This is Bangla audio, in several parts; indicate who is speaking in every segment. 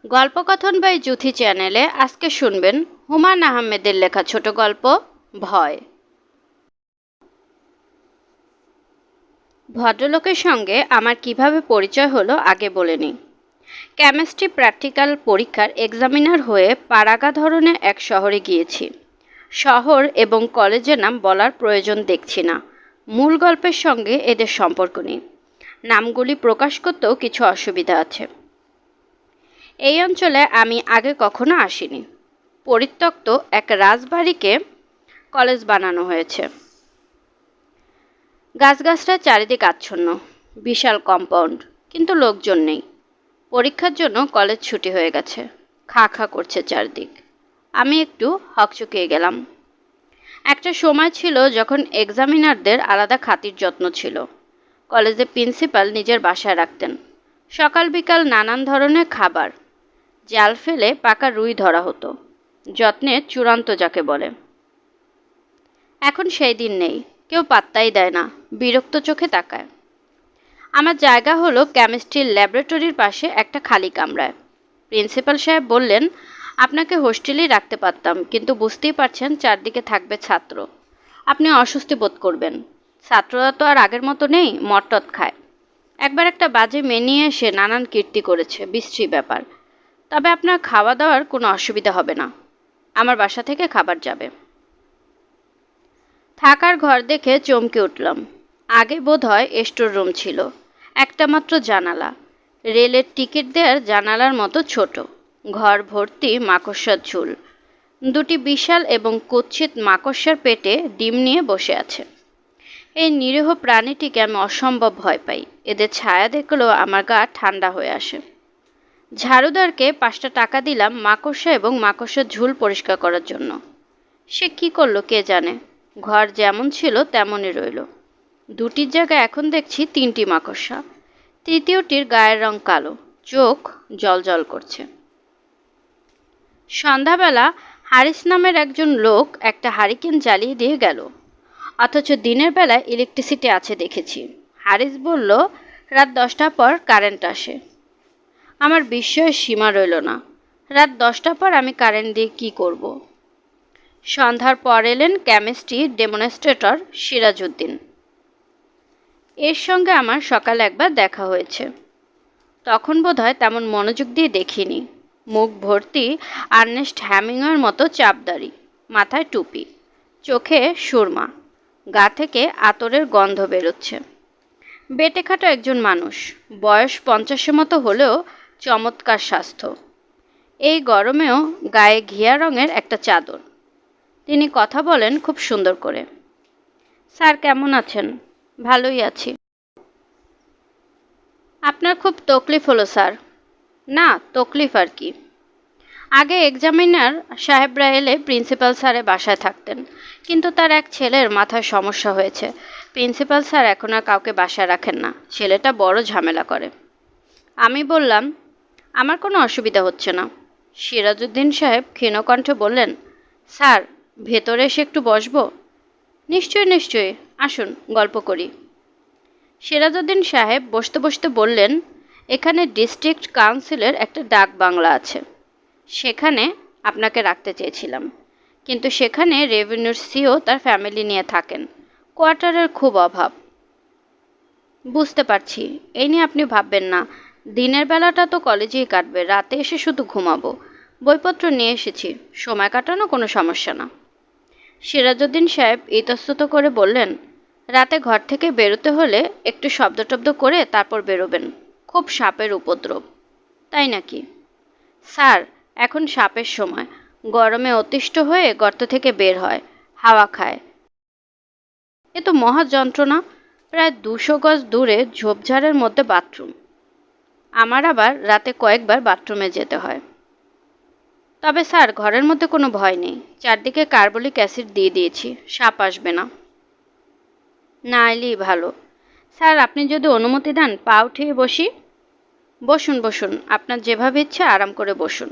Speaker 1: গল্পকথন বাই জুথি চ্যানেলে আজকে শুনবেন হুমায়ূন আহমেদের লেখা ছোট গল্প ভয়। ভদ্রলোকের সঙ্গে আমার কিভাবে পরিচয় হলো আগে বলে নিই। কেমিস্ট্রি প্র্যাকটিক্যাল পরীক্ষার এক্সামিনার হয়ে পাড়াগা ধরনের এক শহরে গিয়েছি। শহর এবং কলেজের নাম বলার প্রয়োজন দেখছি না, মূল গল্পের সঙ্গে এদের সম্পর্ক নেই। নামগুলি প্রকাশ করতেও কিছু অসুবিধা আছে। এই অঞ্চলে আমি আগে কখনো আসিনি। পরিত্যক্ত এক রাজবাড়িকে কলেজ বানানো হয়েছে। গাছগাছরা চারিদিক আচ্ছন্ন, বিশাল কম্পাউন্ড, কিন্তু লোকজন নেই। পরীক্ষার জন্য কলেজ ছুটি হয়ে গেছে। খা খা করছে চারদিক। আমি একটু হকচকিয়ে গেলাম। একটা সময় ছিল যখন এক্সামিনারদের আলাদা খাতির যত্ন ছিল। কলেজে প্রিন্সিপাল নিজের বাসায় রাখতেন। সকাল বিকাল নানান ধরনের খাবার, জাল ফেলে পাকা রুই ধরা হতো, যত্নের চূড়ান্ত যাকে বলে। এখন সেই দিন নেই, কেউ পাত্তাই দেয় না, বিরক্ত চোখে তাকায়। আমার জায়গা হলো কেমিস্ট্রির ল্যাবরেটরির পাশে একটা খালি কামরায়। প্রিন্সিপাল সাহেব বললেন, আপনাকে হোস্টেলেই রাখতে পারতাম, কিন্তু বুঝতেই পারছেন চারদিকে থাকবে ছাত্র, আপনি অস্বস্তি বোধ করবেন। ছাত্ররা তো আর আগের মতো নেই, মটটত খায়। একবার একটা বাজে মেয়ে নিয়ে এসে নানান কীর্তি করেছে, বিশ্রী ব্যাপার। তবে আপনার খাওয়া দাওয়ার কোনো অসুবিধা হবে না, আমার বাসা থেকে খাবার যাবে। থাকার ঘর দেখে চমকে উঠলাম। আগে বোধহয় স্টোর রুম ছিল, একটা মাত্র জানালা, রেলের টিকিট দেওয়ার জানালার মতো ছোট। ঘর ভর্তি মাকড়সার ঝুল। দুটি বিশাল এবং কুৎসিত মাকড়সার পেটে ডিম নিয়ে বসে আছে। এই নিরীহ প্রাণীটিকে আমি অসম্ভব ভয় পাই। এদের ছায়া দেখলেও আমার গা ঠান্ডা হয়ে আসে। ঝাড়ুদারকে 5টা টাকা দিলাম মাকড়সা এবং মাকড়সার ঝুল পরিষ্কার করার জন্য। সে কি করলো কে জানে। ঘর যেমন ছিল তেমনই রইল। দুটির জায়গায় এখন দেখছি 3টি মাকড়সা। তৃতীয়টির গায়ের রং কালো, চোখ জ্বলজ্বল করছে। সন্ধ্যাবেলা হারিস নামের একজন লোক একটা হারিকেন জ্বালিয়ে দিয়ে গেল, অথচ দিনের বেলায় ইলেকট্রিসিটি আছে দেখেছি। হারিস বলল, রাত 10টার পর কারেন্ট আসে। আমার বিস্ময়ের সীমা রইল না। রাত 10টার পর আমি কারেন্ট দিয়ে কী করব? সন্ধ্যার পর এলেন কেমিস্ট্রি ডেমনস্ট্রেটর সিরাজউদ্দিন। এর সঙ্গে আমার সকালে একবার দেখা হয়েছে। তখন বোধহয় তেমন মনোযোগ দিয়ে দেখিনি। মুখ ভর্তি আর্নেস্ট হ্যামিংয়ের মতো চাপদাড়ি, মাথায় টুপি, চোখে সুরমা, গা থেকে আতরের গন্ধ বেরোচ্ছে। বেটেখাটো একজন মানুষ, বয়স 50-এর মতো হলেও চমৎকার স্বাস্থ্য। এই গরমেও গায়ে ঘিয়া রঙের একটা চাদর। তিনি কথা বলেন খুব সুন্দর করে। স্যার কেমন আছেন? ভালোই আছি। আপনার খুব তকলিফ হলো স্যার? না, তকলিফ আর কি। আগে এক্সামিনার সাহেবরা এলে প্রিন্সিপাল স্যারের বাসায় থাকতেন, কিন্তু তার এক ছেলের মাথায় সমস্যা হয়েছে। প্রিন্সিপাল স্যার এখন আর কাউকে বাসায় রাখেন না, ছেলেটা বড় ঝামেলা করে। আমি বললাম, আমার কোনো অসুবিধা হচ্ছে না। সিরাজউদ্দিন সাহেব ক্ষীণকণ্ঠে বললেন, স্যার ভেতরে এসে একটু বসবো? নিশ্চয়ই নিশ্চয়ই, আসুন গল্প করি। সিরাজউদ্দিন সাহেব বসতে বসতে বললেন, এখানে ডিস্ট্রিক্ট কাউন্সিলের একটা ডাক বাংলা আছে, সেখানে আপনাকে রাখতে চেয়েছিলাম, কিন্তু সেখানে রেভিনিউর সিও তার ফ্যামিলি নিয়ে থাকেন, কোয়ার্টারের খুব অভাব। বুঝতে পারছি, এই নিয়ে আপনি ভাববেন না। দিনের বেলাটা তো কলেজেই কাটবে, রাতে এসে শুধু ঘুমাবো। বইপত্র নিয়ে এসেছি, সময় কাটানো কোনো সমস্যা না। সিরাজউদ্দিন সাহেব ইতস্তত করে বললেন, রাতে ঘর থেকে বেরোতে হলে একটু শব্দ টব্দ করে তারপর বেরোবেন, খুব সাপের উপদ্রব। তাই নাকি? স্যার এখন সাপের সময়, গরমে অতিষ্ঠ হয়ে গর্ত থেকে বের হয়, হাওয়া খায়। এ তো মহা যন্ত্রণা। প্রায় 200 গজ দূরে ঝোপঝাড়ের মধ্যে বাথরুম। আমার আবার রাতে কয়েকবার বাথরুমে যেতে হয়। তবে স্যার ঘরের মধ্যে কোনো ভয় নেই, চারদিকে কার্বলিক অ্যাসিড দিয়ে দিয়েছি, সাপ আসবে না। না এলেই ভালো। স্যার আপনি যদি অনুমতি দেন পা উঠিয়ে বসি? বসুন বসুন, আপনার যেভাবে ইচ্ছে আরাম করে বসুন।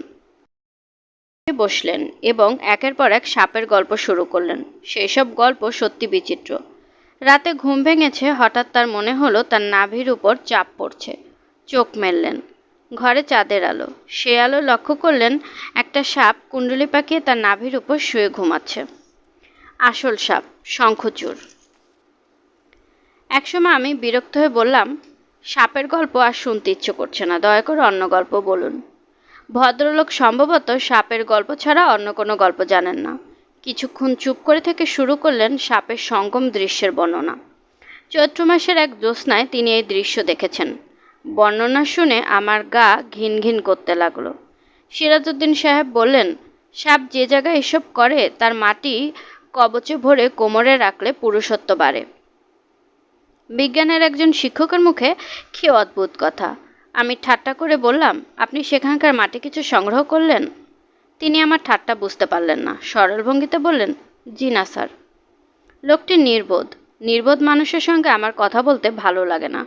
Speaker 1: বসলেন এবং একের পর এক সাপের গল্প শুরু করলেন। সেই সব গল্প সত্যি বিচিত্র। রাতে ঘুম ভেঙেছে, হঠাৎ তার মনে হলো তার নাভির উপর চাপ পড়ছে। চোখ মেললেন, ঘরে চাঁদের আলো। সে আলো লক্ষ্য করলেন একটা সাপ কুণ্ডলি পাকিয়ে তার নাভির উপর শুয়ে ঘুমাচ্ছে। আসল সাপ, শঙ্খচূড়। একসময় আমি বিরক্ত হয়ে বললাম, সাপের গল্প আর শুনতে ইচ্ছে করছে না, দয়া করে অন্য গল্প বলুন। ভদ্রলোক সম্ভবত সাপের গল্প ছাড়া অন্য কোনো গল্প জানেন না। কিছুক্ষণ চুপ করে থেকে শুরু করলেন সাপের সঙ্গম দৃশ্যের বর্ণনা। চৈত্র মাসের এক জ্যোৎস্নায় তিনি এই দৃশ্য দেখেছেন। বর্ণনা শুনে আমার গা ঘিন ঘিন করতে লাগলো। সিরাজউদ্দিন সাহেব বললেন, সাপ যে জায়গায় এসব করে তার মাটি কবচে ভরে কোমরে রাখলে পুরুষত্ব বাড়ে। বিজ্ঞানের একজন শিক্ষকের মুখে কী অদ্ভুত কথা। আমি ঠাট্টা করে বললাম, আপনি সেখানকার মাটি কিছু সংগ্রহ করলেন? তিনি আমার ঠাট্টা বুঝতে পারলেন না, সরল ভঙ্গিতে বললেন, জি না স্যার। লোকটি নির্বোধ। নির্বোধ মানুষের সঙ্গে আমার কথা বলতে ভালো লাগে না,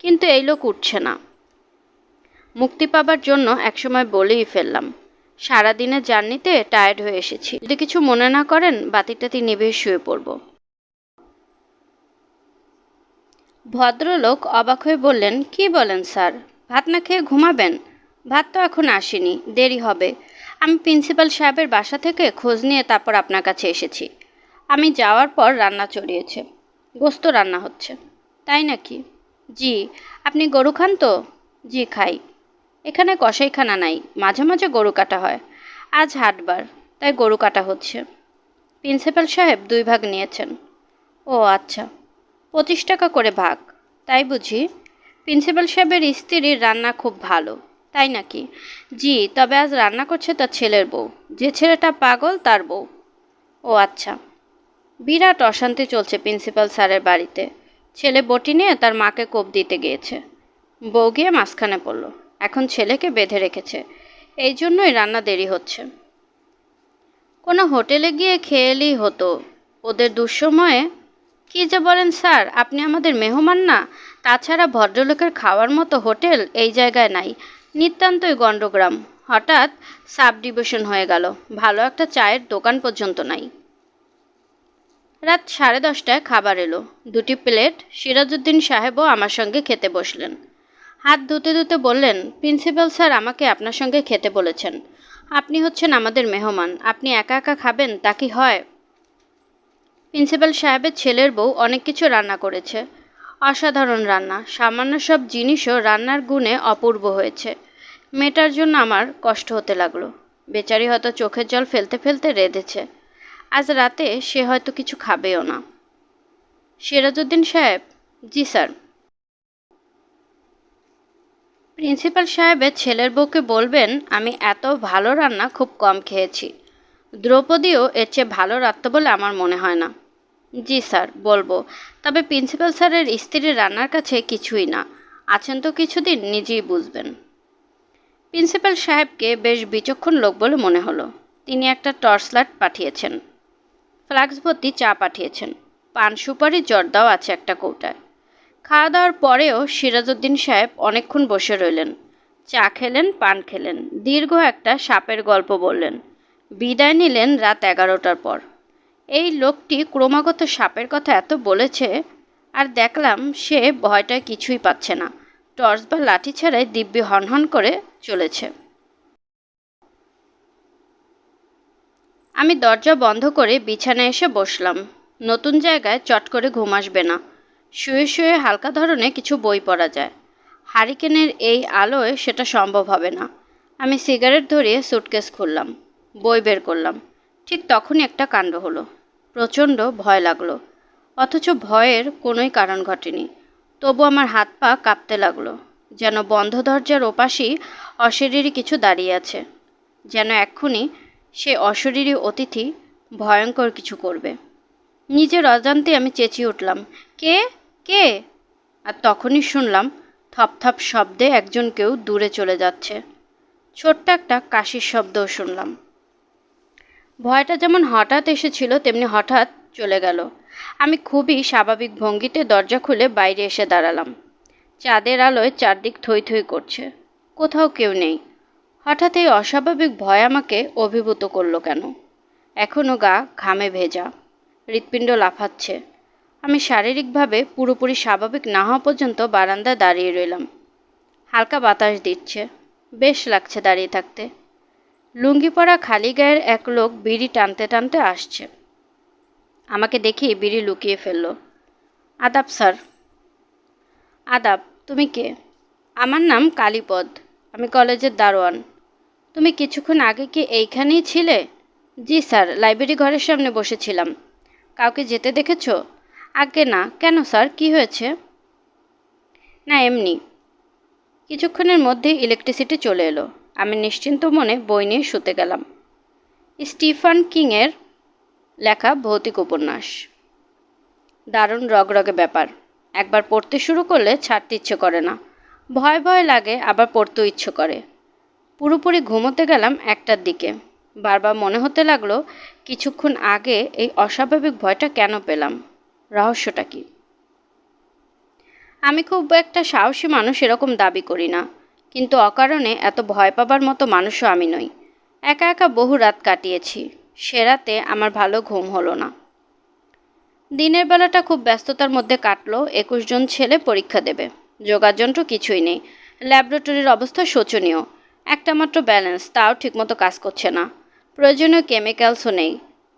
Speaker 1: কিন্তু এই লোক উঠছে না। মুক্তি পাবার জন্য একসময় বলেই ফেললাম, সারাদিনের জার্নিতে টায়ার্ড হয়ে এসেছি, যদি কিছু মনে না করেন বাতিটাতি নিভে শুয়ে পড়ব। ভদ্রলোক অবাক হয়ে বললেন, কি বলেন স্যার, ভাত না খেয়ে ঘুমাবেন? ভাত তো এখন আসেনি, দেরি হবে। আমি প্রিন্সিপাল সাহেবের বাসা থেকে খোঁজ নিয়ে তারপর আপনার কাছে এসেছি। আমি যাওয়ার পর রান্না চড়িয়েছে, গোস্ত রান্না হচ্ছে। তাই নাকি? জি। আপনি গরু খান তো? জি খাই। এখানে কসাইখানা নাই, মাঝে মাঝে গরু কাটা হয়। আজ হাটবার, তাই গরু কাটা হচ্ছে। প্রিন্সিপাল সাহেব 2 ভাগ নিয়েছেন। ও আচ্ছা, 25 টাকা করে ভাগ। তাই বুঝি? প্রিন্সিপাল সাহেবের স্ত্রীর রান্না খুব ভালো। তাই নাকি? জি, তবে আজ রান্না করছে তার ছেলের বউ, যে ছেলেটা পাগল তার বউ। ও আচ্ছা। বিরাট অশান্তি চলছে প্রিন্সিপাল স্যারের বাড়িতে। ছেলে বটি নিয়ে তার মাকে কোপ দিতে গিয়েছে, বউ গিয়ে মাঝখানে পড়ল। এখন ছেলেকে বেঁধে রেখেছে, এই জন্যই রান্না দেরি হচ্ছে। কোনো হোটেলে গিয়ে খেয়ে এলেই হতো ওদের দুঃসময়ে। কী যে বলেন স্যার, আপনি আমাদের মেহমান না? তাছাড়া ভদ্রলোকের খাওয়ার মতো হোটেল এই জায়গায় নাই, নিতান্তই গণ্ডগ্রাম। হঠাৎ সাব ডিভিশন হয়ে গেল, ভালো একটা চায়ের দোকান পর্যন্ত নাই। রাত 10:30টায় খাবার এলো, 2টি প্লেট। সিরাজউদ্দিন সাহেবও আমার সঙ্গে খেতে বসলেন। হাত ধুতে ধুতে বললেন, প্রিন্সিপাল স্যার আমাকে আপনার সঙ্গে খেতে বলেছেন। আপনি হচ্ছেন আমাদের মেহমান, আপনি একা একা খাবেন তা কি হয়? প্রিন্সিপাল সাহেবের ছেলের বউ অনেক কিছু রান্না করেছে, অসাধারণ রান্না। সামান্য সব জিনিসও রান্নার গুণে অপূর্ব হয়েছে। মেয়েটার জন্য আমার কষ্ট হতে লাগলো। বেচারি হয়তো চোখের জল ফেলতে ফেলতে রেঁধেছে। আজ রাতে সে হয়তো কিছু খাবেও না। সিরাজউদ্দিন সাহেব? জি স্যার। প্রিন্সিপাল সাহেবের ছেলের বউকে বলবেন আমি এত ভালো রান্না খুব কম খেয়েছি। দ্রৌপদীও এর চেয়ে ভালো রাঁধত বলে আমার মনে হয় না। জি স্যার, বলবো। তবে প্রিন্সিপাল স্যারের স্ত্রীর রান্নার কাছে কিছুই না। আছেন তো কিছুদিন, নিজেই বুঝবেন। প্রিন্সিপাল সাহেবকে বেশ বিচক্ষণ লোক বলে মনে হলো। তিনি একটা টর্চ লাইট পাঠিয়েছেন, ফ্লাক্স ভর্তি চা পাঠিয়েছেন, পান সুপারি জর্দাও আছে একটা কৌটায়। খাওয়া দাওয়ার পরেও সিরাজউদ্দিন সাহেব অনেকক্ষণ বসে রইলেন। চা খেলেন, পান খেলেন, দীর্ঘ একটা সাপের গল্প বললেন। বিদায় নিলেন রাত 11টার পর। এই লোকটি ক্রমাগত সাপের কথা এত বলেছে, আর দেখলাম সে ভয়টায় কিছুই পাচ্ছে না। টর্চ বা লাঠি ছাড়াই দিব্যি হনহন করে চলেছে। আমি দরজা বন্ধ করে বিছানায় এসে বসলাম। নতুন জায়গায় চট করে ঘুম আসবে না। শুয়ে শুয়ে হালকা ধরনের কিছু বই পড়া যায়। হারিকেনের এই আলোয় সেটা সম্ভব হবে না। আমি সিগারেট ধরিয়ে সুটকেস খুললাম, বই বের করলাম। ঠিক তখনই একটা কাণ্ড হলো। প্রচণ্ড ভয় লাগলো, অথচ ভয়ের কোনোই কারণ ঘটেনি। তবু আমার হাত পা কাঁপতে লাগলো, যেন বন্ধ দরজার ওপাশেই অশরীরী কিছু দাঁড়িয়ে আছে, যেন এক্ষুনি সে অশরীরী অতিথি ভয়ঙ্কর কিছু করবে। নিজের অজান্তে আমি চেঁচিয়ে উঠলাম, কে কে? আর তখনই শুনলাম থপথপ শব্দে একজন কেউ দূরে চলে যাচ্ছে। ছোট্ট একটা কাশির শব্দও শুনলাম। ভয়টা যেমন হঠাৎ এসেছিল তেমনি হঠাৎ চলে গেল। আমি খুবই স্বাভাবিক ভঙ্গিতে দরজা খুলে বাইরে এসে দাঁড়ালাম। চাঁদের আলোয় চারদিক থই থই করছে, কোথাও কেউ নেই। হঠাৎ এই অস্বাভাবিক ভয় আমাকে অভিভূত করলো কেন? এখনও গা ঘামে ভেজা, হৃৎপিণ্ড লাফাচ্ছে। আমি শারীরিকভাবে পুরোপুরি স্বাভাবিক না হওয়া পর্যন্ত বারান্দায় দাঁড়িয়ে রইলাম। হালকা বাতাস দিচ্ছে, বেশ লাগছে দাঁড়িয়ে থাকতে। লুঙ্গি পরা খালি গায়ের এক লোক বিড়ি টানতে টানতে আসছে। আমাকে দেখে বিড়ি লুকিয়ে ফেলল। আদাব স্যার। আদাব। তুমি কে? আমার নাম কালীপদ। আমি কলেজের দারোয়ান। তুমি কিছুক্ষণ আগে কি এইখানেই ছিলে? জি স্যার, লাইব্রেরি ঘরের সামনে বসেছিলাম। কাউকে যেতে দেখেছো? আগে না। কেন স্যার, কি হয়েছে? না, এমনি। কিছুক্ষণের মধ্যেই ইলেকট্রিসিটি চলে এলো। আমি নিশ্চিন্ত মনে বই নিয়ে শুতে গেলাম। স্টিফেন কিংয়ের লেখা ভৌতিক উপন্যাস। দারুণ রগরগে ব্যাপার। একবার পড়তে শুরু করলে ছাড়তে ইচ্ছে করে না। ভয় ভয় লাগে, আবার পড়তেও ইচ্ছে করে। পুরোপুরি ঘুমোতে গেলাম 1টার দিকে। বারবার মনে হতে লাগলো কিছুক্ষণ আগে এই অস্বাভাবিক ভয়টা কেন পেলাম, রহস্যটা কি? আমি খুব একটা সাহসী মানুষ এরকম দাবি করি না, কিন্তু অকারণে এত ভয় পাবার মতো মানুষও আমি নই। একা একা বহু রাত কাটিয়েছি। সে রাতে আমার ভালো ঘুম হলো না। দিনের বেলাটা খুব ব্যস্ততার মধ্যে কাটলো। 21 জন ছেলে পরীক্ষা দেবে। যোগাযন্ত্র কিছুই নেই। ল্যাবরেটরির অবস্থা শোচনীয়। একটা মাত্র ব্যালেন্স, তাও ঠিকমতো কাজ করছে না। প্রয়োজনীয় কেমিক্যালসও নেই।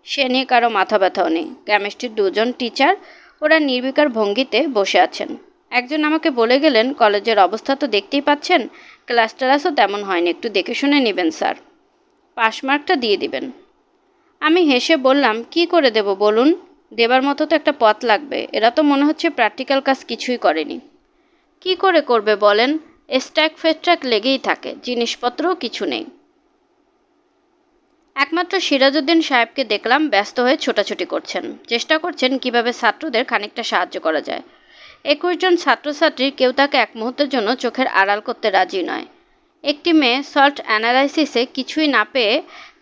Speaker 1: সে নিয়ে কারো মাথা ব্যথাও নেই। কেমিস্ট্রির 2 জন টিচার, ওরা নির্বিকার ভঙ্গিতে বসে আছেন। একজন আমাকে বলে গেলেন, কলেজের অবস্থা তো দেখতেই পাচ্ছেন, ক্লাস টেলাসও তেমন হয়নি, একটু দেখে শুনে নেবেন স্যার, পাসমার্কটা দিয়ে দিবেন। আমি হেসে বললাম, কি করে দেব বলুন? দেবার মতো তো একটা পথ লাগবে। এরা তো মনে হচ্ছে প্র্যাকটিক্যাল কাজ কিছুই করেনি। কি করে করবে বলেন? স্ট্যাক ফেস্ট্যাক লেগেই থাকে, জিনিসপত্রও কিছু নেই। একমাত্র সিরাজউদ্দিন সাহেবকে দেখলাম ব্যস্ত হয়ে ছোটাছুটি করছেন, চেষ্টা করছেন কিভাবে ছাত্রদের খানিকটা সাহায্য করা যায়। 21 জন ছাত্রছাত্রীর কেউ তাকে এক মুহূর্তের জন্য চোখের আড়াল করতে রাজি নয়। একটি মেয়ে সল্ট অ্যানালাইসিসে কিছুই না পেয়ে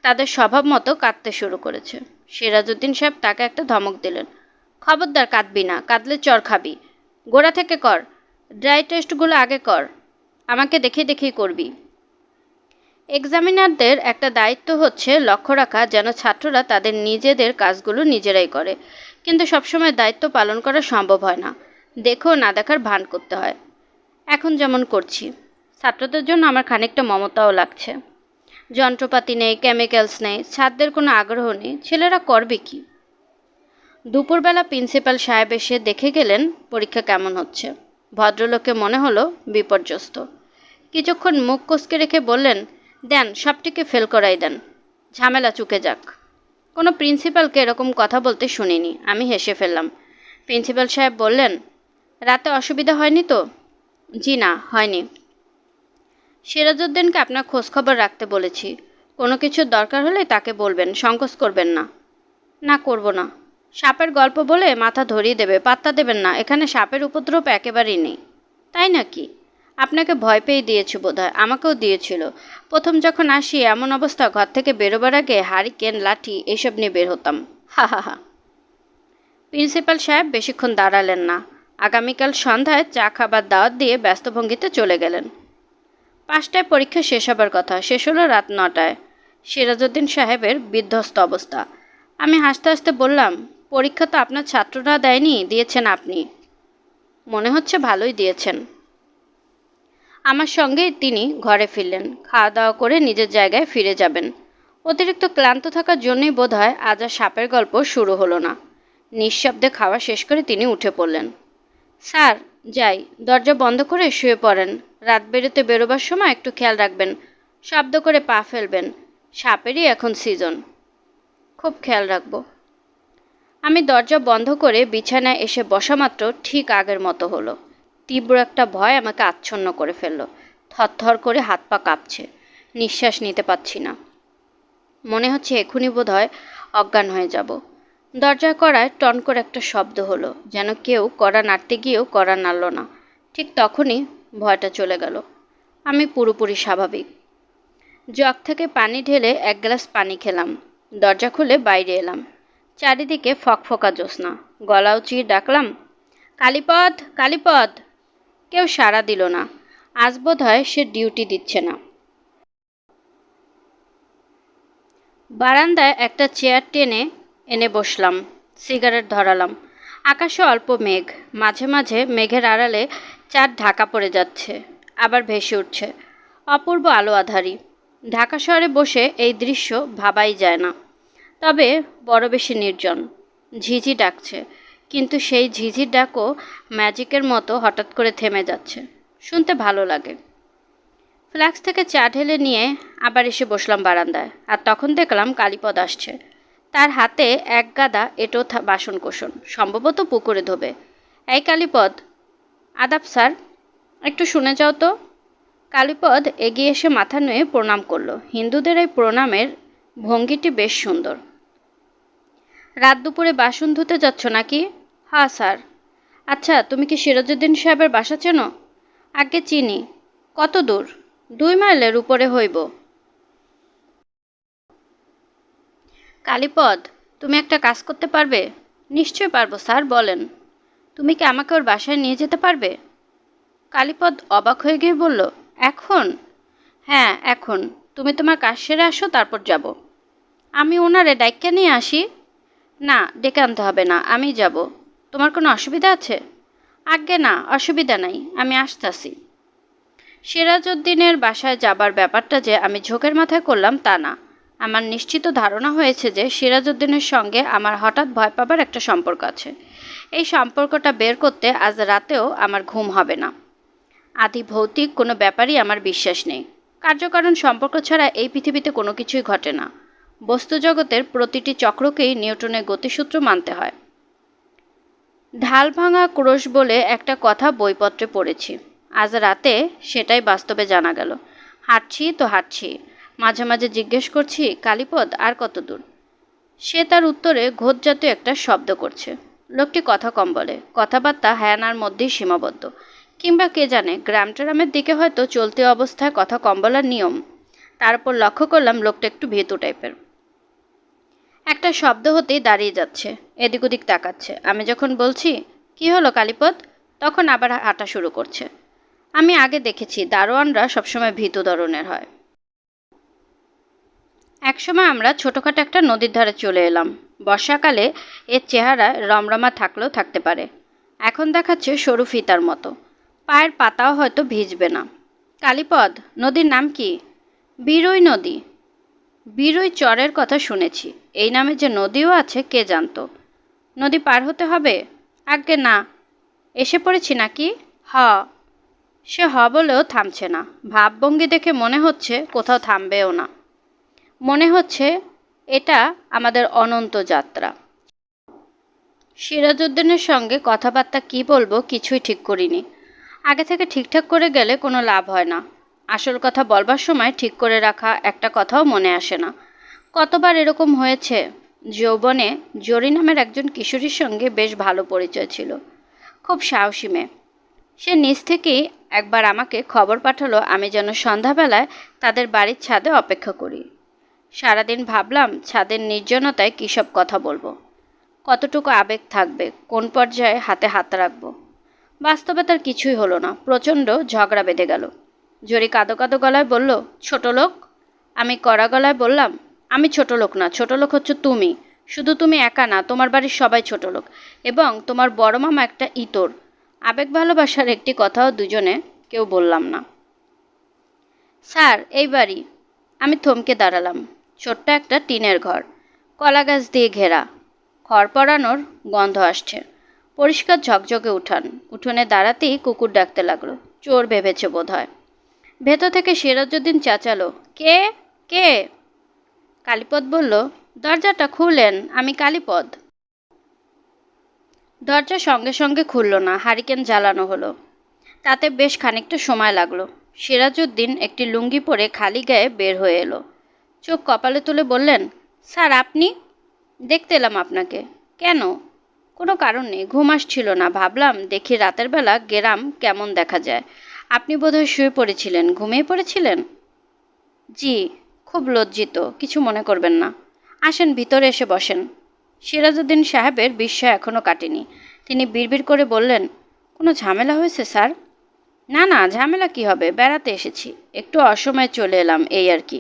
Speaker 1: তাদের স্বভাব মতো কাঁদতে শুরু করেছে। সিরাজউদ্দিন সাহেব তাকে একটা ধমক দিলেন। খবরদার কাঁদবি না, কাঁদলে চর খাবি। গোড়া থেকে কর, ড্রাই টেস্টগুলো আগে কর, আমাকে দেখে দেখেই করবি। এক্সামিনারদের একটা দায়িত্ব হচ্ছে লক্ষ্য রাখা যেন ছাত্ররা তাদের নিজেদের কাজগুলো নিজেরাই করে, কিন্তু সবসময় দায়িত্ব পালন করা সম্ভব হয় না। দেখেও না দেখার ভান করতে হয়, এখন যেমন করছি। ছাত্রদের জন্য আমার খানিকটা মমতাও লাগছে। যন্ত্রপাতি নেই, কেমিক্যালস নেই, ছাত্রদের কোনো আগ্রহ নেই, ছেলেরা করবে কি? দুপুরবেলা প্রিন্সিপাল সাহেব এসে দেখে গেলেন পরীক্ষা কেমন হচ্ছে। ভদ্রলোকে মনে হলো বিপর্যস্ত। কিছুক্ষণ মুখ কুঁচকে রেখে বললেন, দেন সবটিকে ফেল করাই দেন, ঝামেলা চুকে যাক। কোনো প্রিন্সিপালকে এরকম কথা বলতে শুনিনি। আমি হেসে ফেললাম। প্রিন্সিপাল সাহেব বললেন, রাতে অসুবিধা হয়নি তো? জি না, হয়নি। সিরাজউদ্দিনকে আপনার খোঁজখবর রাখতে বলেছি। কোনো কিছুর দরকার হলে তাকে বলবেন, সংকোচ করবেন না। না, করব না। সাপের গল্প বলে মাথা ধরিয়ে দেবে, পাত্তা দেবেন না। এখানে সাপের উপদ্রব একেবারেই নেই। তাই নাকি? আপনাকে ভয় পেয়ে দিয়েছে বোধহয়, আমাকেও দিয়েছিল। প্রথম যখন আসি এমন অবস্থা, ঘর থেকে বেরোবার আগে হারিকেন, লাঠি এসব নিয়ে বের হতাম। হা হা হা। প্রিন্সিপাল সাহেব বেশিক্ষণ দাঁড়ালেন না। আগামীকাল সন্ধ্যায় চা খাবার দাওয়াত দিয়ে ব্যস্ত ভঙ্গিতে চলে গেলেন। 5টায় পরীক্ষা শেষ হবার কথা, শেষ হলো রাত 9টায়। সিরাজউদ্দিন সাহেবের বিধ্বস্ত অবস্থা। আমি হাসতে হাসতে বললাম, পরীক্ষা তো আপনার ছাত্ররা দেয়নি, দিয়েছেন আপনি। মনে হচ্ছে ভালোই দিয়েছেন। আমার সঙ্গেই তিনি ঘরে ফিরলেন। খাওয়া দাওয়া করে নিজের জায়গায় ফিরে যাবেন। অতিরিক্ত ক্লান্ত থাকার জন্যই বোধহয় আজ আর সাপের গল্প শুরু হলো না। নিঃশব্দে খাওয়া শেষ করে তিনি উঠে পড়লেন। স্যার, যাই, দরজা বন্ধ করে শুয়ে পড়েন। রাত বেরোতে বেরোবার সময় একটু খেয়াল রাখবেন, শব্দ করে পা ফেলবেন, সাপেরই এখন সিজন। খুব খেয়াল রাখব। আমি দরজা বন্ধ করে বিছানায় এসে বসা মাত্র ঠিক আগের মতো হলো। তীব্র একটা ভয় আমাকে আচ্ছন্ন করে ফেলল। থরথর করে হাত পা কাঁপছে, নিঃশ্বাস নিতে পারছি না। মনে হচ্ছে এখনই বোধহয় অজ্ঞান হয়ে যাব। দরজার কড়ায় টন করে একটা শব্দ হলো, যেন কেউ কড়া নাড়তে গিয়েও কড়া নাড়ল না। ঠিক তখনই ভয়টা চলে গেল। আমি পুরোপুরি স্বাভাবিক। জগ থেকে পানি ঢেলে 1 গ্লাস পানি খেলাম। দরজা খুলে বাইরে এলাম। চারিদিকে ফকফকা জ্যোৎস্না। গলা উঁচিয়ে ডাকলাম, কালীপদ, কালীপদ। কেউ সাড়া দিল না। আজ বোধহয় সে ডিউটি দিচ্ছে না। বারান্দায় একটা চেয়ার টেনে এনে বসলাম। সিগারেট ধরালাম। আকাশে অল্প মেঘ, মাঝে মাঝে মেঘের আড়ালে চাঁদ ঢাকা পড়ে যাচ্ছে, আবার ভেসে উঠছে। অপূর্ব আলো আঁধারি। ঢাকা শহরে বসে এই দৃশ্য ভাবাই যায় না। তবে বড় বেশি নির্জন। ঝিঝি ডাকছে, কিন্তু সেই ঝিঝির ডাকও ম্যাজিকের মতো হঠাৎ করে থেমে যাচ্ছে। শুনতে ভালো লাগে। ফ্ল্যাক্স থেকে চা ঢেলে নিয়ে আবার এসে বসলাম বারান্দায়, আর তখন দেখলাম কালীপদ আসছে। তার হাতে এক গাদা এঁটো বাসনকোসন, সম্ভবত পুকুরে ধোবে। এই কালীপদ। আদাব স্যার। একটু শুনে যাও তো। কালীপদ এগিয়ে এসে মাথা নুয়ে প্রণাম করলো। হিন্দুদের এই প্রণামের ভঙ্গিটি বেশ সুন্দর। রাত দুপুরে বাসন ধুতে যাচ্ছ নাকি? হ্যাঁ স্যার। আচ্ছা, তুমি কি সিরাজউদ্দিন সাহেবের বাসা চেনো? আগে চিনি। কত দূর? 2 মাইলের উপরে হইব। কালীপদ, তুমি একটা কাজ করতে পারবে? নিশ্চয় পারবো স্যার, বলেন। তুমি কি আমাকে ওর বাসায় নিয়ে যেতে পারবে? কালীপদ অবাক হয়ে গিয়ে বলল, এখন? হ্যাঁ, এখন। তুমি তোমার কাজ সেরে আসো, তারপর যাব। আমি ওনারে ডাইক্কা নিয়ে আসি? না, ডেকে আনতে হবে না, আমি যাব। তোমার কোনো অসুবিধা আছে? আজ্ঞে না, অসুবিধা নাই, আমি আসতাছি। সিরাজউদ্দিনের বাসায় যাবার ব্যাপারটা যে আমি ঝোঁকের মাথায় করলাম তা না। আমার নিশ্চিত ধারণা হয়েছে যে সিরাজউদ্দিনের সঙ্গে আমার হঠাৎ ভয় পাবার একটা সম্পর্ক আছে। এই সম্পর্কটা বের করতে আজ রাতেও আমার ঘুম হবে না। আদি ভৌতিক কোনো ব্যাপারই আমার বিশ্বাস নেই। কার্যকারণ সম্পর্ক ছাড়া এই পৃথিবীতে কোনো কিছুই ঘটে না। বস্তুজগতের প্রতিটি চক্রকেই নিউটনের গতিসূত্র মানতে হয়। ঢাল ভাঙা ক্রোশ বলে একটা কথা বইপত্রে পড়েছি। আজ রাতে সেটাই বাস্তবে জানা গেল। হাঁটছি তো হাঁটছি, মাঝে মাঝে জিজ্ঞেস করছি, কালীপদ আর কত দূর? সে তার উত্তরে ঘোষজাতীয় একটা শব্দ করছে। লোকটি কথা কম বলে, কথাবার্তা হ্যানার মধ্যেই সীমাবদ্ধ। কিংবা কে জানে, গ্রাম ট্রামের দিকে হয়তো চলতি অবস্থায় কথা কম বলার নিয়ম। তার উপর লক্ষ্য করলাম লোকটা একটু ভীতু টাইপের। একটা শব্দ হতেই দাঁড়িয়ে যাচ্ছে, এদিক ওদিক তাকাচ্ছে। আমি যখন বলছি, কি হলো কালীপদ, তখন আবার হাঁটা শুরু করছে। আমি আগে দেখেছি দারোয়ানরা সবসময় ভীতু ধরনের হয়। একসময় আমরা ছোটোখাটো একটা নদীর ধারে চলে এলাম। বর্ষাকালে এর চেহারা রমরমা থাকলেও থাকতে পারে। এখন দেখাচ্ছে সরু ফিতার মতো। পায়ের পাতাও হয়তো ভিজবে না। কালীপদ, নদীর নাম কি? বীরই নদী। বীরই চরের কথা শুনেছি। এই নামে যে নদীও আছে কে জানতো। নদী পার হতে হবে? আজ্ঞে না। এসে পড়েছি নাকি? হ। সে হ বলেও থামছে না। ভাবভঙ্গি দেখে মনে হচ্ছে কোথাও থামবেও না। মনে হচ্ছে এটা আমাদের অনন্ত যাত্রা। সিরাজউদ্দিনের সঙ্গে কথাবার্তা কি বলবো কিছুই ঠিক করিনি। আগে থেকে ঠিকঠাক করে গেলে কোনো লাভ হয় না। আসল কথা বলবার সময় ঠিক করে রাখা একটা কথাও মনে আসে না। কতবার এরকম হয়েছে। যৌবনে জরি নামের একজন কিশোরীর সঙ্গে বেশ ভালো পরিচয় ছিল। খুব সাহসী মেয়ে। সে নিজ থেকেই একবার আমাকে খবর পাঠালো আমি যেন সন্ধ্যাবেলায় তাদের বাড়ির ছাদে অপেক্ষা করি। সারাদিন ভাবলাম ছাদের নির্জনতায় কী সব কথা বলবো, কতটুকু আবেগ থাকবে, কোন পর্যায়ে হাতে হাত রাখবো। বাস্তবে তার কিছুই হলো না। প্রচণ্ড ঝগড়া বেঁধে গেল। জরি কাঁদো কাঁদো গলায় বলল, ছোট লোক। আমি কড়া গলায় বললাম, আমি ছোট লোক না, ছোট লোক হচ্ছে তুমি। শুধু তুমি একা না, তোমার বাড়ির সবাই ছোট লোক, এবং তোমার বড় মামা একটা ইতর। আবেগ ভালোবাসার একটি কথাও দুজনে কেউ বললাম না। স্যার, এই বাড়ি। আমি থমকে দাঁড়ালাম। ছোট্ট একটা টিনের ঘর, কলা গাছ দিয়ে ঘেরা। খড় পড়ানোর গন্ধ আসছে। পরিষ্কার ঝকঝকে উঠান। উঠোনে দাঁড়াতেই কুকুর ডাকতে লাগলো। চোর ভেবেছে বোধ হয়। ভেতর থেকে সিরাজউদ্দিন চেঁচালো, কে? কে? কালীপদ বলল, দরজাটা খুলেন, আমি কালীপদ। দরজা সঙ্গে সঙ্গে খুলল না। হারিকেন জ্বালানো হলো। তাতে বেশ খানিকটা সময় লাগলো। সিরাজউদ্দিন একটি লুঙ্গি পরে খালি গায়ে বের হয়ে এলো। চোখ কপালে তুলে বললেন, স্যার আপনি? দেখতে এলাম আপনাকে। কেন? কোনো কারণ নেই, ঘুম আসছিল না। ভাবলাম দেখি রাতের বেলা গ্রাম কেমন দেখা যায়। আপনি বোধহয় শুয়ে পড়েছিলেন, ঘুমিয়ে পড়েছিলেন। জি। খুব লজ্জিত, কিছু মনে করবেন না। আসেন, ভিতরে এসে বসেন। সিরাজউদ্দিন সাহেবের বিস্ময় এখনও কাটেনি। তিনি বিড়বিড় করে বললেন, কোনো ঝামেলা হয়েছে স্যার? না না, ঝামেলা কি হবে, বেড়াতে এসেছি, একটু অসময়ে চলে এলাম, এই আর কি।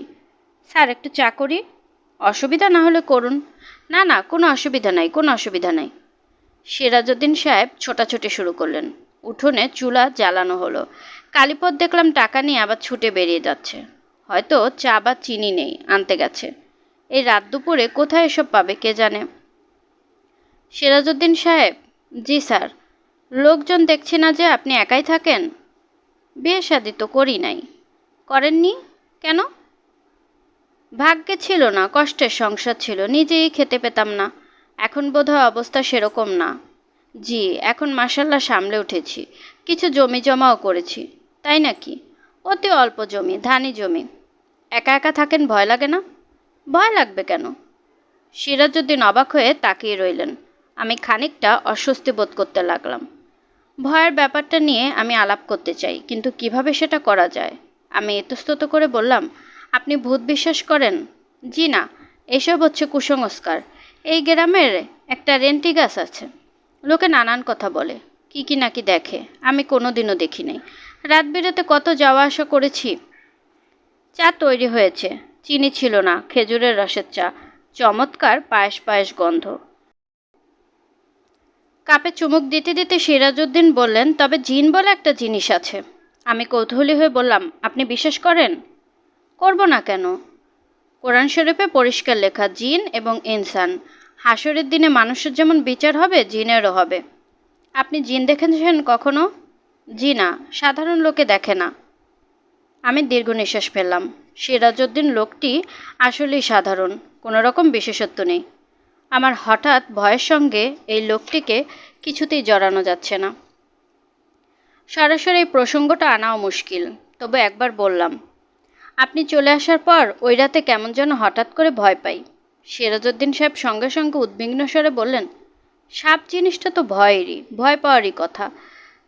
Speaker 1: স্যার একটু চা করি? অসুবিধা না হলে করুন। না না, কোনো অসুবিধা নাই, কোনো অসুবিধা নাই। সিরাজউদ্দিন সাহেব ছোটাছুটি শুরু করলেন। উঠোনে চুলা জ্বালানো হলো। কালীপদ দেখলাম টাকা নিয়ে আবার ছুটে বেরিয়ে যাচ্ছে। হয়তো চা বা চিনি নেই, আনতে গেছে। এই রাত দুপুরে কোথায় এসব পাবে কে জানে। সিরাজউদ্দিন সাহেব। জি স্যার। লোকজন দেখছি না যে আপনি একাই থাকেন? বিয়ে শাদী তো করি নাই। করেননি কেন? ভাগ্যে ছিল না, কষ্টের সংসার ছিল, নিজেই খেতে পেতাম না। এখন বোধহয় অবস্থা সেরকম না। জি, এখন মাশাল্লাহ সামলে উঠেছি। কিছু জমি জমাও করেছি। তাই নাকি? অতি অল্প জমি, ধানি জমি। একা একা থাকেন, ভয় লাগে না? ভয় লাগবে কেন? সিরাজউদ্দিন অবাক হয়ে তাকিয়ে রইলেন। আমি খানিকটা অস্বস্তি বোধ করতে লাগলাম। ভয়ের ব্যাপারটা নিয়ে আমি আলাপ করতে চাই, কিন্তু কিভাবে সেটা করা যায়? আমি ইতস্তত করে বললাম, আপনি ভূত বিশ্বাস করেন? জি না, এসব হচ্ছে কুসংস্কার। এই গ্রামের একটা রেন্টি গাছ আছে। লোকে নানান কথা বলে, কি নাকি দেখে, আমি কোনোদিনও দেখি নাই। রাত বিরেতে কত যাওয়া আসা করেছি। চা তৈরি হয়েছে। চিনি ছিল না, খেজুরের রসের চা। চমৎকার পায়েস পায়েস গন্ধ। কাপে চুমুক দিতে দিতে সিরাজউদ্দিন বললেন, তবে জিন বলে একটা জিনিস আছে। আমি কৌতূহলী হয়ে বললাম, আপনি বিশ্বাস করেন? করব না কেন? কোরআন শরীফে পরিষ্কার লেখা, জিন এবং ইনসান। হাসরের দিনে মানুষের যেমন বিচার হবে, জিনেরও হবে। আপনি জিন দেখেছেন কখনো? জি না, সাধারণ লোকে দেখে না। আমি দীর্ঘ নিঃশ্বাস ফেললাম। সিরাজউদ্দিন লোকটি আসলেই সাধারণ, কোনো রকম বিশেষত্ব নেই। আমার হঠাৎ ভয়ের সঙ্গে এই লোকটিকে কিছুতেই জড়ানো যাচ্ছে না। সরাসরি এই প্রসঙ্গটা আনাও মুশকিল, তবে একবার বললাম, আপনি চলে আসার পর ওই রাতে কেমন যেন হঠাৎ করে ভয় পাই। সিরাজউদ্দিন সাহেব সঙ্গে সঙ্গে উদ্বিগ্ন স্বরে বললেন, সাপ জিনিসটা তো ভয়েরই, ভয় পাওয়ারই কথা।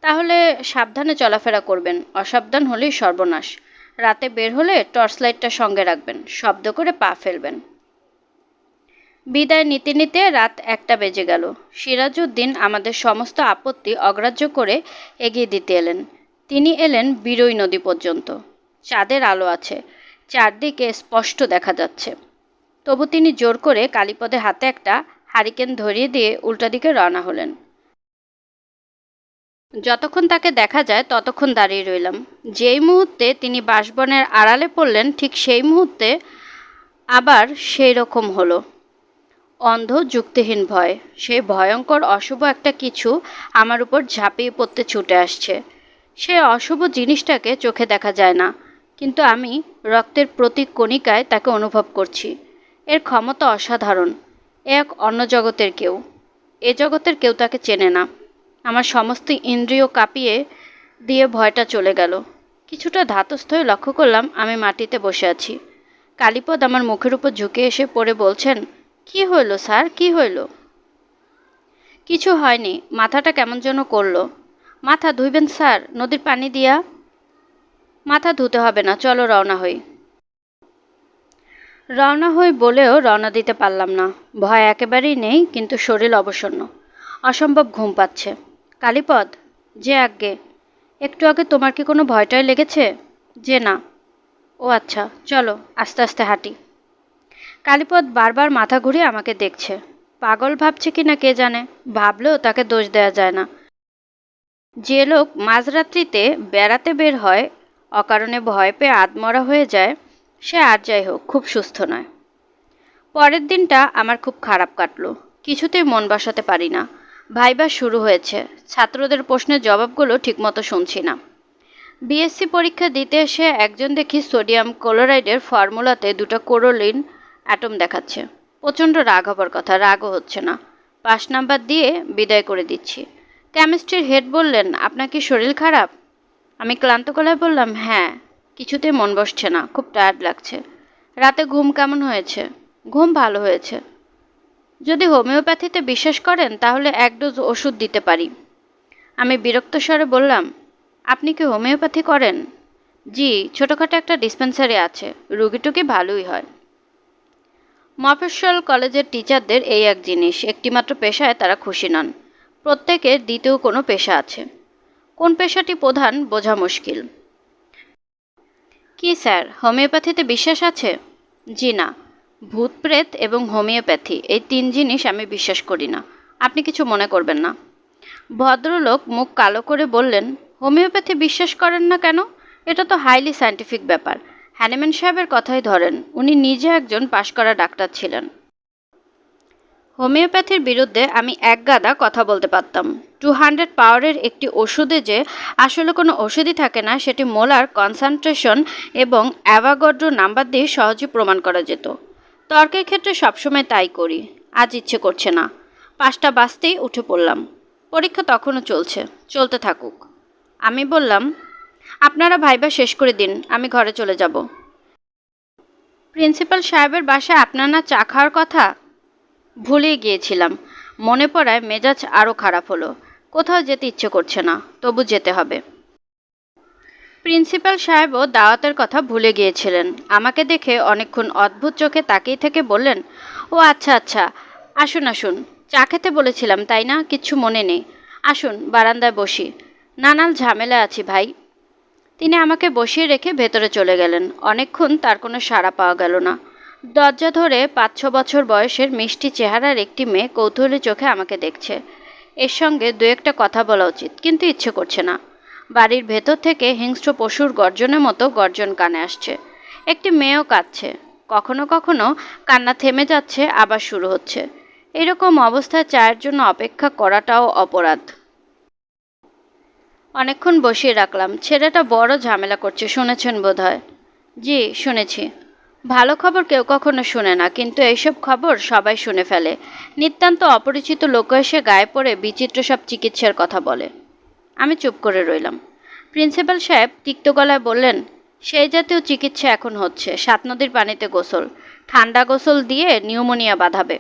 Speaker 1: তাহলে সাবধানে চলাফেরা করবেন, অসাবধান হলেই সর্বনাশ। রাতে বের হলে টর্চ লাইটটা সঙ্গে রাখবেন, শব্দ করে পা ফেলবেন। বিদায় নিতে নিতে রাত 1টা বেজে গেল। সিরাজউদ্দিন আমাদের সমস্ত আপত্তি অগ্রাহ্য করে এগিয়ে দিতে এলেন। তিনি এলেন বিরই নদী পর্যন্ত। চাঁদের আলো আছে, চারদিকে স্পষ্ট দেখা যাচ্ছে। তবু তিনি জোর করে কালীপদের হাতে একটা হারিকেন ধরিয়ে দিয়ে উল্টা দিকে রওনা হলেন। যতক্ষণ তাকে দেখা যায় ততক্ষণ দাঁড়িয়ে রইলাম। যেই মুহূর্তে তিনি বাঁশবনের আড়ালে পড়লেন, ঠিক সেই মুহূর্তে আবার সেই রকম হলো। অন্ধ যুক্তিহীন ভয়, সেই ভয়ঙ্কর অশুভ একটা কিছু আমার উপর ঝাঁপিয়ে পড়তে ছুটে আসছে। সেই অশুভ জিনিসটাকে চোখে দেখা যায় না, কিন্তু আমি রক্তের প্রতি কণিকায় তাকে অনুভব করছি। এর ক্ষমতা অসাধারণ। এক অন্য জগতের কেউ। এ জগতের কেউ তাকে চেনে না। আমার সমস্ত ইন্দ্রিয় কাঁপিয়ে দিয়ে ভয়টা চলে গেল। কিছুটা ধাতস্থ হয়ে লক্ষ্য করলাম আমি মাটিতে বসে আছি। কালীপদ আমার মুখের উপর ঝুঁকে এসে পড়ে বলছেন, কি হইল স্যার, কি হইল? কিছু হয়নি, মাথাটা কেমন যেন করলো। মাথা ধুইবেন স্যার, নদীর পানি দিয়া? মাথা ধুতে হবে না, চলো রওনা হই। রওনা হই বলেও রওনা দিতে পারলাম না। ভয় একেবারেই নেই, কিন্তু শরীর অবসন্ন। অসম্ভব ঘুম পাচ্ছে। কালীপদ। যে আজ্ঞে। একটু আগে তোমার কি কোনো ভয়টাই লেগেছে? যে না। ও আচ্ছা, চলো আস্তে আস্তে হাঁটি। কালীপদ বারবার মাথা ঘুরিয়ে আমাকে দেখছে। পাগল ভাবছে কি না কে জানে, ভাবলেও তাকে দোষ দেওয়া যায় না। যে লোক মাঝরাত্রিতে বেড়াতে বের হয়, অকারণে ভয় পেয়ে আধমরা হয়ে যায়, সে আর যাই হোক খুব সুস্থ নয়। পরের দিনটা আমার খুব খারাপ কাটলো। কিছুতেই মন বসাতে পারি না। ভাইবা শুরু হয়েছে, ছাত্রদের প্রশ্নের জবাবগুলো ঠিকমতো শুনছি না। বিএসসি পরীক্ষা দিতে এসে একজন দেখি সোডিয়াম ক্লোরাইডের ফর্মুলাতে 2টা কোরোলিন অ্যাটম দেখাচ্ছে। প্রচণ্ড রাগ হবার কথা, রাগও হচ্ছে না। 5 নাম্বার দিয়ে বিদায় করে দিচ্ছি। কেমিস্ট্রির হেড বললেন, আপনার কি শরীর খারাপ? আমি ক্লান্ত গলায় বললাম, হ্যাঁ। কিছুতেই মন বসছে না, খুব টায়ার্ড লাগছে। রাতে ঘুম কেমন হয়েছে? ঘুম ভালো হয়েছে। যদি হোমিওপ্যাথিতে বিশ্বাস করেন তাহলে 1 ডোজ ওষুধ দিতে পারি। আমি বিরক্ত স্বরে বললাম, আপনি কি হোমিওপ্যাথি করেন? জি, ছোটোখাটো একটা ডিসপেন্সারি আছে, রুগীটুকি ভালোই হয়। মফস্বল কলেজের টিচারদের এই এক জিনিস, একটিমাত্র পেশায় তারা খুশি নন। প্রত্যেকের দ্বিতীয় কোনো পেশা আছে। কোন পেশাটি প্রধান বোঝা মুশকিল। কি স্যার, হোমিওপ্যাথিতে বিশ্বাস আছে? জি না, ভূত প্রেত এবং হোমিওপ্যাথি এই 3 জিনিস আমি বিশ্বাস করি না। আপনি কিছু মনে করবেন না। ভদ্রলোক মুখ কালো করে বললেন, হোমিওপ্যাথি বিশ্বাস করেন না কেন? এটা তো হাইলি সায়েন্টিফিক ব্যাপার। হ্যানিম্যান সাহেবের কথাই ধরেন, উনি নিজে একজন পাশ করা ডাক্তার ছিলেন। হোমিওপ্যাথির বিরুদ্ধে আমি একগাদা কথা বলতে পারতাম। 200 পাওয়ারের একটি ওষুধে যে আসলে কোনো ওষুধই থাকে না, সেটি মোলার কনসেন্ট্রেশন এবং অ্যাভোগাড্রো নাম্বার দিয়ে সহজে প্রমাণ করা যেত। তর্কের ক্ষেত্রে সবসময় তাই করি। আজ ইচ্ছে করছে না। 5টা বাজতেই উঠে পড়লাম। পরীক্ষা তখনও চলছে, চলতে থাকুক। আমি বললাম, আপনারা ভাইবা শেষ করে দিন, আমি ঘরে চলে যাব। প্রিন্সিপাল সাহেবের বাসায় আপনার না চা খাওয়ার কথা? ভুলেই গিয়েছিলাম। মনে পড়ায় মেজাজ আরও খারাপ হলো। কোথাও যেতে ইচ্ছে করছে না, তবু যেতে হবে। প্রিন্সিপাল সাহেবও দাওয়াতের কথা ভুলে গিয়েছিলেন। আমাকে দেখে অনেকক্ষণ অদ্ভুত চোখে তাকিয়ে থেকে বললেন, ও আচ্ছা আচ্ছা, আসুন আসুন। চা খেতে বলেছিলাম তাই না? কিচ্ছু মনে নেই। আসুন বারান্দায় বসি। নানাল ঝামেলা আছি ভাই। তিনি আমাকে বসিয়ে রেখে ভেতরে চলে গেলেন। অনেকক্ষণ তার কোনো সাড়া পাওয়া গেল না। দরজা ধরে 5-6 বছর বয়সের মিষ্টি চেহারার একটি মেয়ে কৌতূহলী চোখে আমাকে দেখছে। এর সঙ্গে দু একটা কথা বলা উচিত, কিন্তু ইচ্ছে করছে না। বাড়ির ভেতর থেকে হিংস্র পশুর গর্জনের মতো গর্জন কানে আসছে। একটি মেয়েও কাঁদছে। কখনো কখনো কান্না থেমে যাচ্ছে, আবার শুরু হচ্ছে। এরকম অবস্থায় চায়ের জন্য অপেক্ষা করাটাও অপরাধ। অনেকক্ষণ বসিয়ে রাখলাম। ছেলেটা বড় ঝামেলা করছে, শুনেছেন বোধহয়? জি, শুনেছি। ভালো খবর কেউ কখনো শোনে না, কিন্তু এইসব খবর সবাই শুনে ফেলে। নিতান্ত অপরিচিত লোক এসে গায়ে পড়ে বিচিত্র সব চিকিৎসার কথা বলে। আমি চুপ করে রইলাম। প্রিন্সিপাল সাহেব তিক্ত গলায় বললেন, সেই জাতীয় চিকিৎসা এখন হচ্ছে। 7 নদীর পানিতে গোসল, ঠান্ডা গোসল দিয়ে নিউমোনিয়া বাঁধাবে।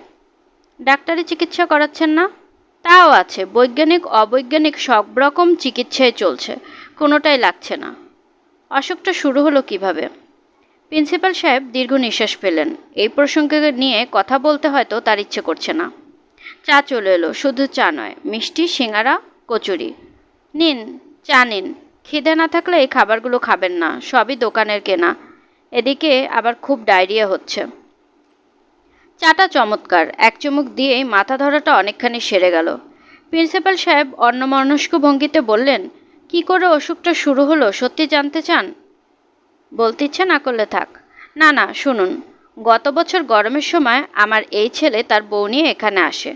Speaker 1: ডাক্তারি চিকিৎসা করাচ্ছেন না? তাও আছে, বৈজ্ঞানিক অবৈজ্ঞানিক সব রকম চিকিৎসাই চলছে, কোনোটাই লাগছে না। অসুখটা শুরু হলো কিভাবে? প্রিন্সিপাল সাহেব দীর্ঘ নিঃশ্বাস ফেলেন। এই প্রসঙ্গে নিয়ে কথা বলতে হয়তো তার ইচ্ছে করছে না। চা চলে এলো। শুধু চা নয়, মিষ্টি, সিঙ্গারা, কচুরি। নিন, চা নিন। খিদে না থাকলে এই খাবারগুলো খাবেন না, সবই দোকানের কেনা। এদিকে আবার খুব ডায়রিয়া হচ্ছে। চাটা চমৎকার। এক চুমুক দিয়েই মাথা ধরাটা অনেকখানি সেরে গেল। প্রিন্সিপাল সাহেব অন্যমনস্ক ভঙ্গিতে বললেন, কি করে অসুখটা শুরু হলো সত্যি জানতে চান? বলতে ইচ্ছে না করলে থাক। না না, শুনুন। গত বছর গরমের সময় আমার এই ছেলে তার বউ নিয়ে এখানে আসে।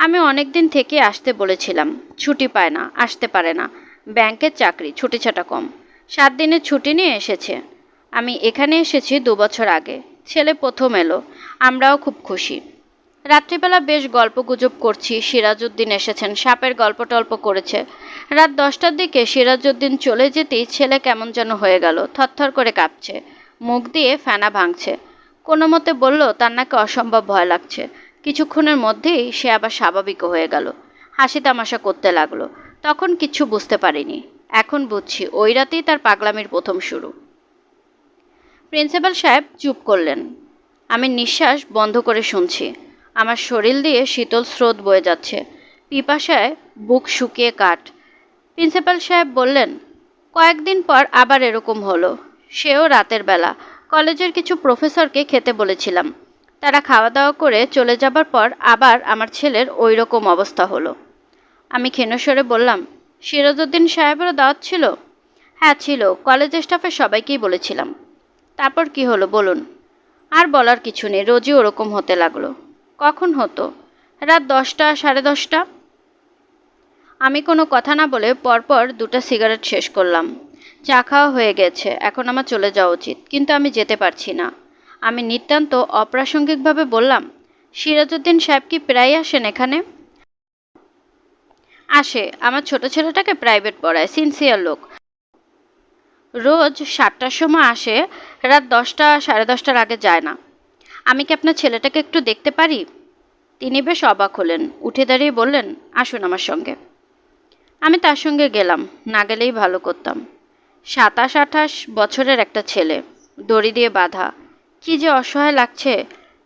Speaker 1: আমি অনেক দিন থেকে আসতে বলেছিলাম, ছুটি পায় না, আসতে পারে না। ব্যাংকের চাকরি, ছুটিছাটা কম। 7 দিনের ছুটি নিয়ে এসেছে। আমি এখানে এসেছি 2 বছর আগে। ছেলে প্রথম এলো, আমরাও খুব খুশি। রাত্রিবেলা বেশ গল্পগুজব করছি। সিরাজউদ্দিন এসেছেন, সাপের গল্প টল্প করেছে। রাত 10টার দিকে সিরাজউদ্দিন চলে যেতেই ছেলে কেমন যেন হয়ে গেল, থরথর করে কাঁপছে, মুখ দিয়ে ফেনা ভাঙছে। কোনো মতে বলল তার নাকি অসম্ভব ভয় লাগছে। কিছুক্ষণের মধ্যেই সে আবার স্বাভাবিক হয়ে গেল, হাসি তামাশা করতে লাগলো। তখন কিচ্ছু বুঝতে পারিনি, এখন বুঝছি ওই রাতেই তার পাগলামির প্রথম শুরু। প্রিন্সিপাল সাহেব চুপ করলেন। আমি নিঃশ্বাস বন্ধ করে শুনছি। আমার শরীর দিয়ে শীতল স্রোত বয়ে যাচ্ছে, পিপাসায় বুক শুকিয়ে কাঠ। প্রিন্সিপাল সাহেব বললেন, কয়েকদিন পর আবার এরকম হলো। সেও রাতের বেলা। কলেজের কিছু প্রফেসরকে খেতে বলেছিলাম। তারা খাওয়া দাওয়া করে চলে যাবার পর আবার আমার ছেলের ওই রকম অবস্থা হলো। আমি ক্ষীণস্বরে বললাম, সিরাজউদ্দিন সাহেবেরও দাওয়াত ছিল? হ্যাঁ ছিল, কলেজ স্টাফের সবাইকেই বলেছিলাম। তারপর কি হলো বলুন? আর বলার কিছু নেই, রোজই ওরকম হতে লাগলো। কখন হতো? রাত 10টা, 10:30। আমি কোনো কথা না বলে পরপর 2টা সিগারেট শেষ করলাম। চা খাওয়া হয়ে গেছে, এখন আমার চলে যাওয়া উচিত, কিন্তু আমি যেতে পারছি না। আমি নিতান্ত অপ্রাসঙ্গিকভাবে বললাম, সিরাজউদ্দিন সাহেব কি প্রায় আসেন এখানে? আসে, আমার ছোট ছেলেটাকে প্রাইভেট পড়ায়, সিনসিয়ার লোক। রোজ 7টার সময় আসে, রাত 10টা, 10:30টার আগে যায় না। আমি কি আপনার ছেলেটাকে একটু দেখতে পারি? তিনি বেশ অবাক হলেন, উঠে দাঁড়িয়ে বললেন, আসুন আমার সঙ্গে। আমি তার সঙ্গে গেলাম, না গেলেই ভালো করতাম। 27-28 বছরের একটা ছেলে, দড়ি দিয়ে বাঁধা। কি যে অসহায় লাগছে।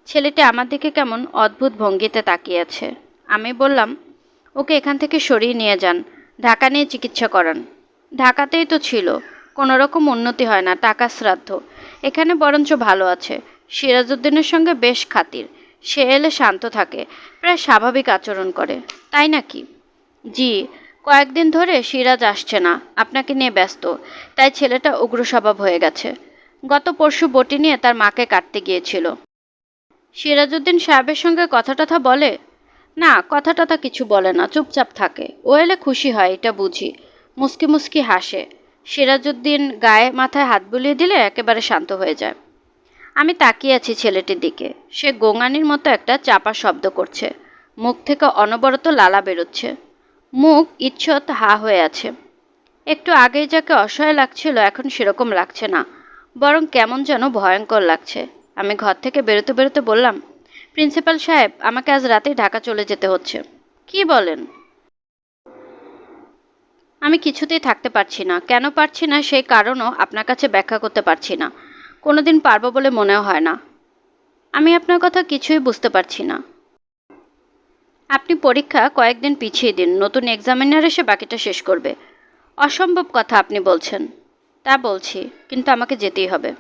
Speaker 1: ছেলেটি আমার দিকে কেমন অদ্ভুত ভঙ্গিতে তাকিয়ে আছে। আমি বললাম, ওকে এখান থেকে সরিয়ে নিয়ে যান, ঢাকা নিয়ে চিকিৎসা করান। ঢাকাতেই তো ছিল, কোনো রকম উন্নতি হয় না, টাকা শ্রাদ্ধ। এখানে বরঞ্চ ভালো আছে। সিরাজউদ্দিনের সঙ্গে বেশ খাতির। সে এলে শান্ত থাকে, প্রায় স্বাভাবিক আচরণ করে। তাই নাকি? জি, কয়েকদিন ধরে সিরাজ আসছে না, আপনাকে নিয়ে ব্যস্ত, তাই ছেলেটা উগ্র স্বভাব হয়ে গেছে। গত পরশু বটি নিয়ে তার মাকে কাটতে গিয়েছিল। সিরাজউদ্দিন সাহেবের সঙ্গে কথা টথা বলে? না, কথা টথা কিছু বলে না, চুপচাপ থাকে। ও এলে খুশি হয়, এটা বুঝি। মুস্কি মুস্কি হাসে। সিরাজউদ্দিন গায়ে মাথায় হাত বুলিয়ে দিলে একেবারে শান্ত হয়ে যায়। আমি তাকিয়ে আছি ছেলেটির দিকে। সে গোঙানির মতো একটা চাপা শব্দ করছে। মুখ থেকে অনবরত লালা বেরোচ্ছে। মুখ ঈষৎ হা হয়ে আছে। একটু আগেই যাকে অসহায় লাগছিল এখন সেরকম লাগছে না, বরং কেমন যেন ভয়ঙ্কর লাগছে। আমি ঘর থেকে বেরোতে বেরোতে বললাম, প্রিন্সিপাল সাহেব, আমাকে আজ রাতেই ঢাকা চলে যেতে হচ্ছে। কি বলেন? আমি কিছুতেই থাকতে পারছি না। কেন পারছি না সেই কারণও আপনার কাছে ব্যাখ্যা করতে পারছি না। কোনোদিন পারবো বলে মনেও হয় না। আমি আপনার কথা কিছুই বুঝতে পারছি না। আপনি পরীক্ষা কয়েকদিন পিছিয়ে দিন, নতুন এক্সামিনার এসে বাকিটা শেষ করবে। অসম্ভব কথা আপনি বলছেন। তা বলছি, কিন্তু আমাকে যেতেই হবে।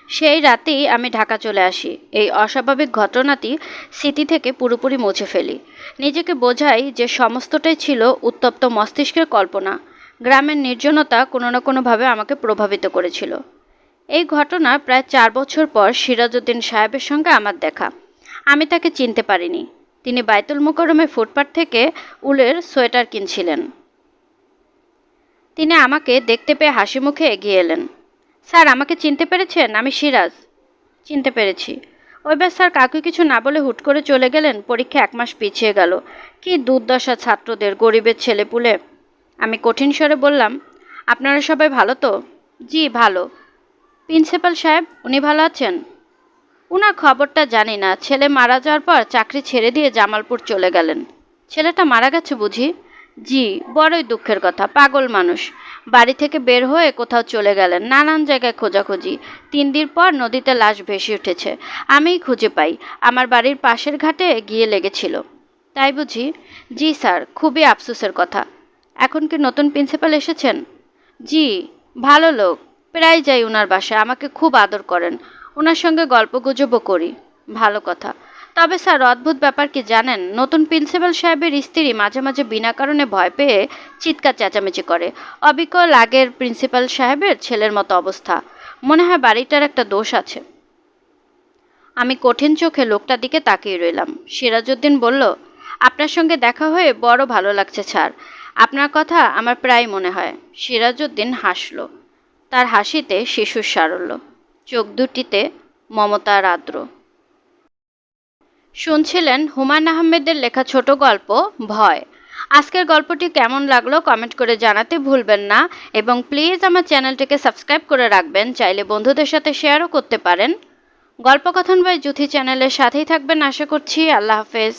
Speaker 1: সেই রাতেই আমি ঢাকা চলে আসি। এই অস্বাভাবিক ঘটনাটি স্মৃতি থেকে পুরোপুরি মুছে ফেলি। নিজেকে বোঝাই যে সমস্তটাই ছিল উত্তপ্ত মস্তিষ্কের কল্পনা। গ্রামের নির্জনতা কোনো না কোনোভাবে আমাকে প্রভাবিত করেছিল। এই ঘটনার প্রায় 4 বছর পর সিরাজউদ্দিন সাহেবের সঙ্গে আমার দেখা। আমি তাকে চিনতে পারিনি। তিনি বাইতুল মোকাররমের ফুটপাত থেকে উলের সোয়েটার কিনছিলেন। তিনি আমাকে দেখতে পেয়ে হাসি মুখে এগিয়ে এলেন। স্যার, আমাকে চিনতে পেরেছেন? আমি সিরাজ। চিনতে পেরেছি। ওইবার স্যার কাউকে কিছু না বলে হুট করে চলে গেলেন। পরীক্ষা 1 মাস পিছিয়ে গেল। কি দুর্দশা ছাত্রদের, গরিবের ছেলেপুলে। আমি কঠিন স্বরে বললাম, আপনারা সবাই ভালো তো? জি ভালো। প্রিন্সিপাল সাহেব, উনি ভালো আছেন? উনার খবরটা জানি না। ছেলে মারা যাওয়ার পর চাকরি ছেড়ে দিয়ে জামালপুর চলে গেলেন। ছেলেটা মারা গেছে বুঝি? জি, বড়ই দুঃখের কথা। পাগল মানুষ। বাড়ি থেকে বের হয়ে কোথাও চলে গেলেন। নানান জায়গায় খোঁজাখুঁজি। 3 দিন পর নদীতে লাশ ভেসে উঠেছে। আমিই খুঁজে পাই। আমার বাড়ির পাশের ঘাটে গিয়ে লেগেছিল। তাই বুঝি? জি স্যার, খুবই আফসোসের কথা। এখন কি নতুন প্রিন্সিপাল এসেছেন? জি, ভালো লোক। প্রায় যাই উনার বাসায়। আমাকে খুব আদর করেন। ওনার সঙ্গে গল্পগুজবও করি। ভালো কথা। তবে স্যার, অদ্ভুত ব্যাপার কি জানেন? নতুন প্রিন্সিপাল সাহেবের স্ত্রী মাঝে মাঝে বিনা কারণে ভয় পেয়ে চিৎকার চেঁচামেচি করে। অবিকল আগের প্রিন্সিপাল সাহেবের ছেলের মতো অবস্থা। মনে হয় বাড়িটার একটা দোষ আছে। আমি কঠিন চোখে লোকটার দিকে তাকিয়ে রইলাম। সিরাজউদ্দিন বলল, আপনার সঙ্গে দেখা হয়ে বড় ভালো লাগছে স্যার। আপনার কথা আমার প্রায় মনে হয়। সিরাজউদ্দিন হাসল। তার হাসিতে শিশুর সারল্য, চোখ দুটিতে মমতার আর্দ্র। শুনছিলেন হুমায়ূন আহমেদের লেখা ছোট গল্প ভয়। আজকের গল্পটি কেমন লাগলো কমেন্ট করে জানাতে ভুলবেন না, এবং প্লিজ আমার চ্যানেলটিকে সাবস্ক্রাইব করে রাখবেন। চাইলে বন্ধুদের সাথে শেয়ারও করতে পারেন। গল্পকথন বাই জুথি চ্যানেলের সাথেই থাকবেন আশা করছি। আল্লাহ হাফেজ।